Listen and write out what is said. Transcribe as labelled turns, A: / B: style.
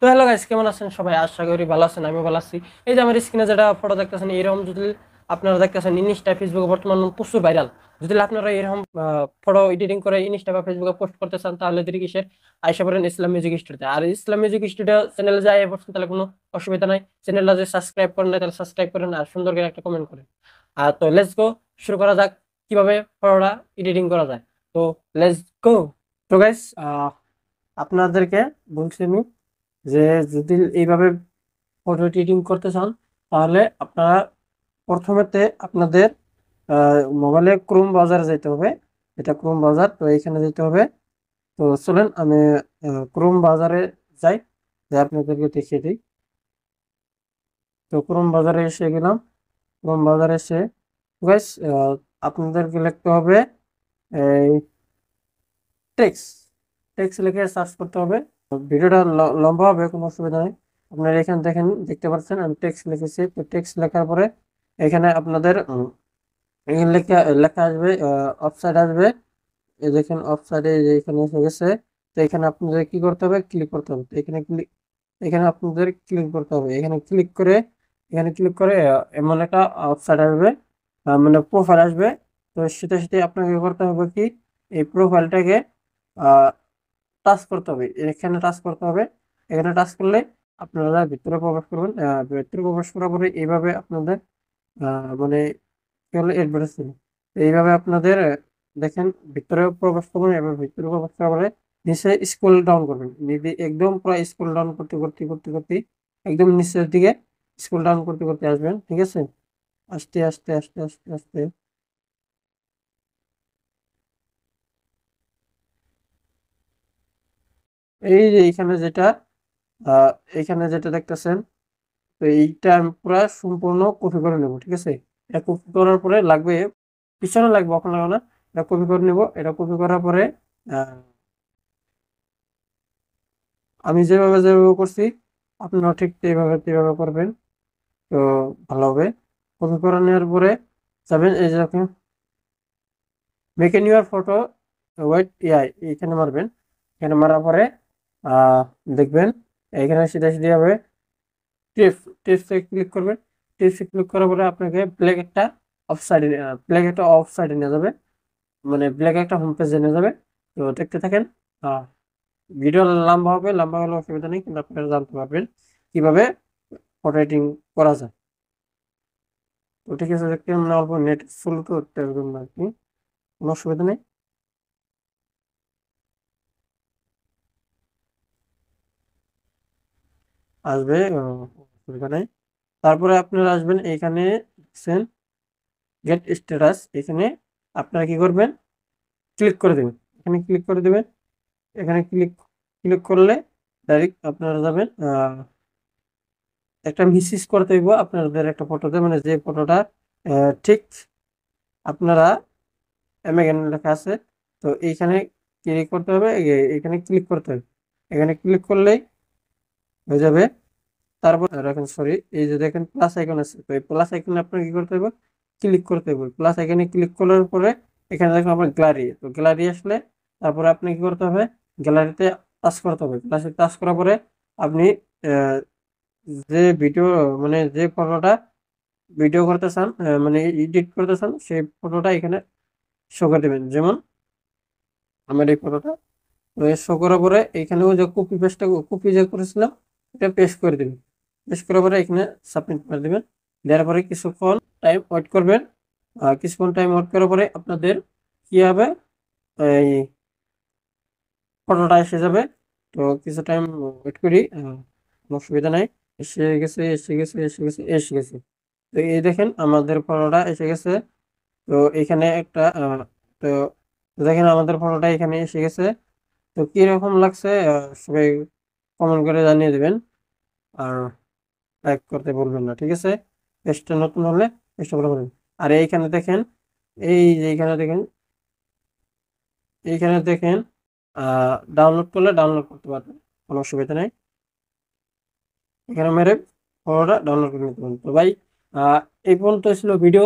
A: Hello guys, কেমন আছেন সবাই? আশা করি ভালো আছেন, আমি ভালো আছি। এই যে আমার স্ক্রিনে যেটা ফটো দেখতেছেন, এরকম যদি আপনারা দেখতেছেন, ইনস্টা ফেসবুকে বর্তমান প্রচুর ভাইরাল। যদি আপনারা এরকম ফটো এডিটিং করে ইনস্টা বা ফেসবুকে পোস্ট করতে চান, তাহলে যদি কিসের আইসা পড়েন ইসলাম মিউজিক স্টুডিওতে। আর ইসলাম মিউজিক স্টুডিও চ্যানেলে যাই পড়ছেন, তাহলে কোনো অসুবিধা নাই। চ্যানেলটা যদি সাবস্ক্রাইব করেন না, তাহলে সাবস্ক্রাইব করেন আর সুন্দর করে একটা কমেন্ট করেন। আর তো লেটস গো, শুরু করা যাক কিভাবে ফটোটা এডিটিং করা যায়। তো লেটস গো। তো গাইস, আপনাদেরকে বলছি আমি যে যদি এইভাবে ফটো এডিটিং করতে চান, তাহলে আপনারা প্রথমেতে আপনাদের মোবাইলে ক্রোম ব্রাউজারে যেতে হবে। এটা ক্রোম ব্রাউজার, তো এখানে যেতে হবে। তো চলেন আমি ক্রোম ব্রাউজারে যাই, যে আপনাদেরকে দেখিয়ে দিই। তো ক্রোম ব্রাউজারে এসে গেলাম। ক্রোম ব্রাউজারে এসে গাইস, আপনাদেরকে লিখতে হবে এই টেক্স টেক্স লিখে সার্চ করতে হবে। ভিডিওটা লম্বা হবে, কোনো অসুবিধা নেই। আপনারা এখানে দেখতে পাচ্ছেন আমি টেক্সট লিখেছি। তো টেক্সট লেখার পরে এখানে আপনাদের এখানে লেখা লেখা আসবে, অফসাইড আসবে। এই দেখেন অফসাইডে এখানে এসে গেছে। তো এখানে আপনাদের কি করতে হবে? ক্লিক করতে হবে। তো এখানে আপনাদের ক্লিক করতে হবে। এখানে ক্লিক করে এমন একটা অফসাইড আসবে, মানে প্রোফাইল আসবে। তো সেটা সাথে আপনাকে করতে হবে কি, এই প্রোফাইলটাকে টাচ করতে হবে। এখানে টাচ করতে হবে। এখানে টাচ করলে আপনারা ভিতরে প্রবেশ করবেন। ভিতরে প্রবেশ করার পরে এইভাবে আপনাদের মানে কি হলো, অ্যাডভার্টাইজমেন্ট। এইভাবে আপনাদের দেখেন ভিতরে প্রবেশ করবেন। এবার ভিতরে প্রবেশ করার পরে নিচে স্ক্রল ডাউন করবেন। একদম পুরো স্ক্রল ডাউন করতে করতে করতে করতে একদম নিচের দিকে স্ক্রল ডাউন করতে করতে আসবেন, ঠিক আছে? আস্তে আস্তে আস্তে আস্তে আস্তে এই যে আহ এখানে যেটা দেখতেছেন, তো এইটা আমি পুরো সম্পূর্ণ কপি করে নেব, ঠিক আছে? এটা কপি করার পরে লাগবে, পিছনে লাগবে, এখন লাগবে না। এটা কপি করে নেব। এটা কপি করার পরে আহ, আমি যেভাবে যেভাবে করছি, আপনারা ঠিক এইভাবে করবেন। তো ভালো হবে। কপি করে নেওয়ার পরে যাবেন এই যে make an your photo with AI, এখানে মারবেন। এখানে মারার পরে আহ দেখবেন এখানে সিধা সিধি হবে টিপস। টিপসে ক্লিক করবেন। টিপসে ক্লিক করার পরে আপনাকে ব্ল্যাক একটা অফ সাইডে নিয়ে যাবে, মানে ব্ল্যাক একটা হোম পেজে নিয়ে যাবে। তো দেখতে থাকেন। আহ, ভিডিও লম্বা হবে, লম্বা হলে অসুবিধা নেই, কিন্তু আপনারা জানতে পারবেন কিভাবে ফটো এডিটিং করা যায়। তো ঠিক আছে, দেখতে মানে অল্প নেট ফুল করতে হবে আর কি, কোনো অসুবিধা নেই, আসবে, অসুবিধা নেই। তারপরে আপনারা আসবেন এইখানে, গেট স্ট্যাটাস। এখানে আপনারা কি করবেন? ক্লিক করে দেবেন। এখানে ক্লিক করে দেবেন। এখানে ক্লিক ক্লিক করলে ডাইরেক্ট আপনারা যাবেন, একটা মিসিস করতে হইব আপনাদের একটা ফটোতে, মানে যে ফটোটা ঠিক আপনারা অ্যামেগান লেখা আছে। তো এইখানে ক্লিক করতে হবে, এখানে ক্লিক করতে হবে। এখানে ক্লিক করলেই হয়ে যাবে। তারপর দেখেন, সরি, এই যে দেখেন প্লাস আইকন আছে, তো এই প্লাস আইকনে আপনার কি করতে হবে? ক্লিক করতে হবে। প্লাস আইকনে ক্লিক করার পরে এখানে দেখেন আপনার গ্যালারি, তো গ্যালারি আসলে তারপরে আপনি কি করতে হবে? গ্যালারিতে টাচ করতে হবে। প্লাসে টাচ করার পরে আপনি আহ, যে ভিডিও, মানে যে ফটোটা ভিডিও করতে চান, মানে এডিট করতে চান, সেই ফটোটা এখানে শো করে দেবেন। যেমন আমার এই ফটোটা, তো শো করার পরে এখানেও যে কপি যে করেছিলাম, এটা পেস্ট করে দেবেন। পেস্ট করার পরে এখানে সাবমিট করে দেবেন। দেওয়ার পরে কিছুক্ষণ টাইম ওয়েট করবেন। কিছুক্ষণ টাইম ওয়েট করার পরে আপনাদের কি হবে, এই ফটোটা এসে যাবে। তো কিছু টাইম ওয়েট করি, কোনো অসুবিধা নাই। এসে গেছে, এসে গেছে, এসে গেছে, এসে গেছে। তো এই দেখেন আমাদের ফটোটা এসে গেছে। তো এখানে একটা তো দেখেন আমাদের ফটোটা এখানে এসে গেছে। তো কিরকম লাগছে সবাই কমেন্ট করে জানিয়ে দিবেন। আর লাইক করতে ভুলবেন না, ঠিক আছে? পেজটা নতুন হলে পেজটা ফলো করবেন। আর এইখানে দেখেন, এই যে এইখানে দেখেন ডাউনলোড করলে ডাউনলোড করতে পারবেন, কোনো অসুবিধা নেই। এখানে মেরে ফটোটা ডাউনলোড করে নিতে পারেন। তো ভাই, এই পর্যন্ত ছিল ভিডিও।